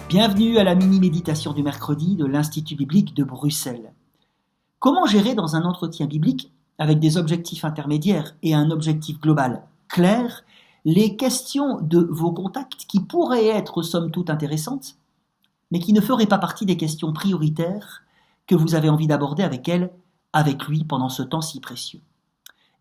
Bienvenue à la mini-méditation du mercredi de l'Institut biblique de Bruxelles. Comment gérer dans un entretien biblique, avec des objectifs intermédiaires et un objectif global clair, les questions de vos contacts qui pourraient être somme toute intéressantes, mais qui ne feraient pas partie des questions prioritaires que vous avez envie d'aborder avec elle, avec lui, pendant ce temps si précieux.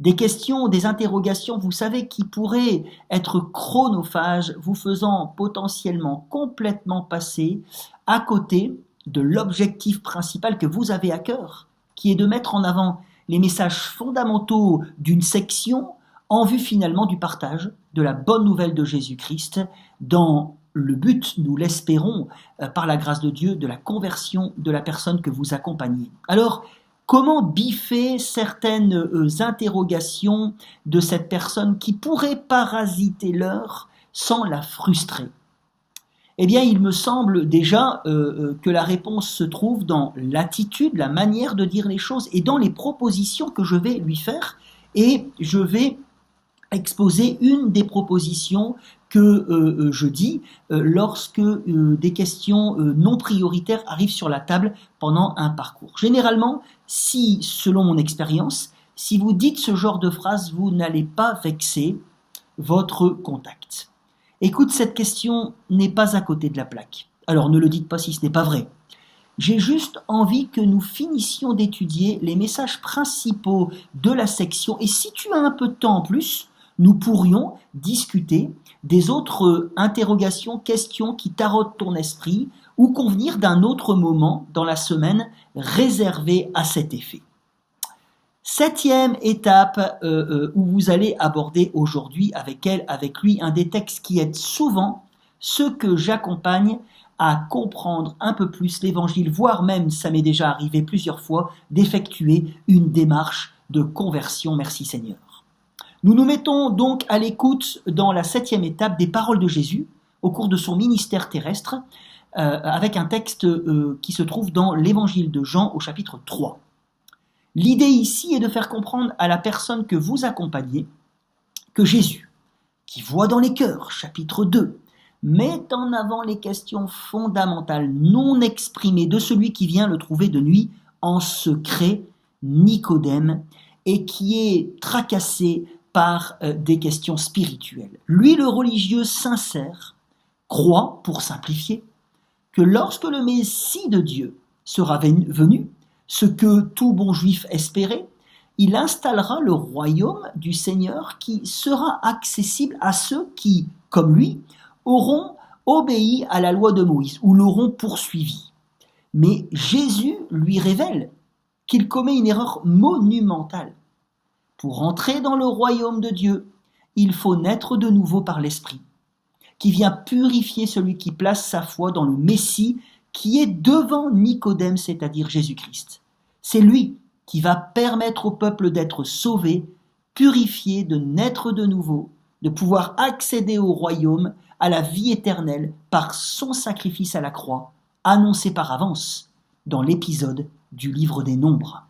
Des questions, des interrogations, vous savez, qui pourraient être chronophages, vous faisant potentiellement complètement passer à côté de l'objectif principal que vous avez à cœur, qui est de mettre en avant les messages fondamentaux d'une section en vue finalement du partage de la bonne nouvelle de Jésus-Christ dans le but, nous l'espérons, par la grâce de Dieu, de la conversion de la personne que vous accompagnez. Alors, comment biffer certaines interrogations de cette personne qui pourrait parasiter l'heure sans la frustrer? Eh bien, il me semble déjà que la réponse se trouve dans l'attitude, la manière de dire les choses et dans les propositions que je vais lui faire. Et je vais exposer une des propositions que je dis lorsque des questions non prioritaires arrivent sur la table pendant un parcours. Généralement, si, selon mon expérience, si vous dites ce genre de phrase, vous n'allez pas vexer votre contact. Écoute, cette question n'est pas à côté de la plaque. Alors ne le dites pas si ce n'est pas vrai. J'ai juste envie que nous finissions d'étudier les messages principaux de la section et si tu as un peu de temps en plus, nous pourrions discuter des autres interrogations, questions qui taraudent ton esprit ou convenir d'un autre moment dans la semaine réservé à cet effet. Septième étape où vous allez aborder aujourd'hui avec elle, avec lui, un des textes qui aide souvent ceux que j'accompagne à comprendre un peu plus l'évangile, voire même, ça m'est déjà arrivé plusieurs fois, d'effectuer une démarche de conversion. Merci Seigneur. Nous nous mettons donc à l'écoute dans la septième étape des paroles de Jésus au cours de son ministère terrestre avec un texte qui se trouve dans l'évangile de Jean au chapitre 3. L'idée ici est de faire comprendre à la personne que vous accompagnez que Jésus, qui voit dans les cœurs, chapitre 2, met en avant les questions fondamentales non exprimées de celui qui vient le trouver de nuit en secret, Nicodème, et qui est tracassé par des questions spirituelles. Lui, le religieux sincère, croit, pour simplifier, que lorsque le Messie de Dieu sera venu, ce que tout bon juif espérait, il installera le royaume du Seigneur qui sera accessible à ceux qui, comme lui, auront obéi à la loi de Moïse ou l'auront poursuivi. Mais Jésus lui révèle qu'il commet une erreur monumentale. Pour entrer dans le royaume de Dieu, il faut naître de nouveau par l'Esprit, qui vient purifier celui qui place sa foi dans le Messie qui est devant Nicodème, c'est-à-dire Jésus-Christ. C'est lui qui va permettre au peuple d'être sauvé, purifié, de naître de nouveau, de pouvoir accéder au royaume, à la vie éternelle, par son sacrifice à la croix, annoncé par avance dans l'épisode du livre des Nombres.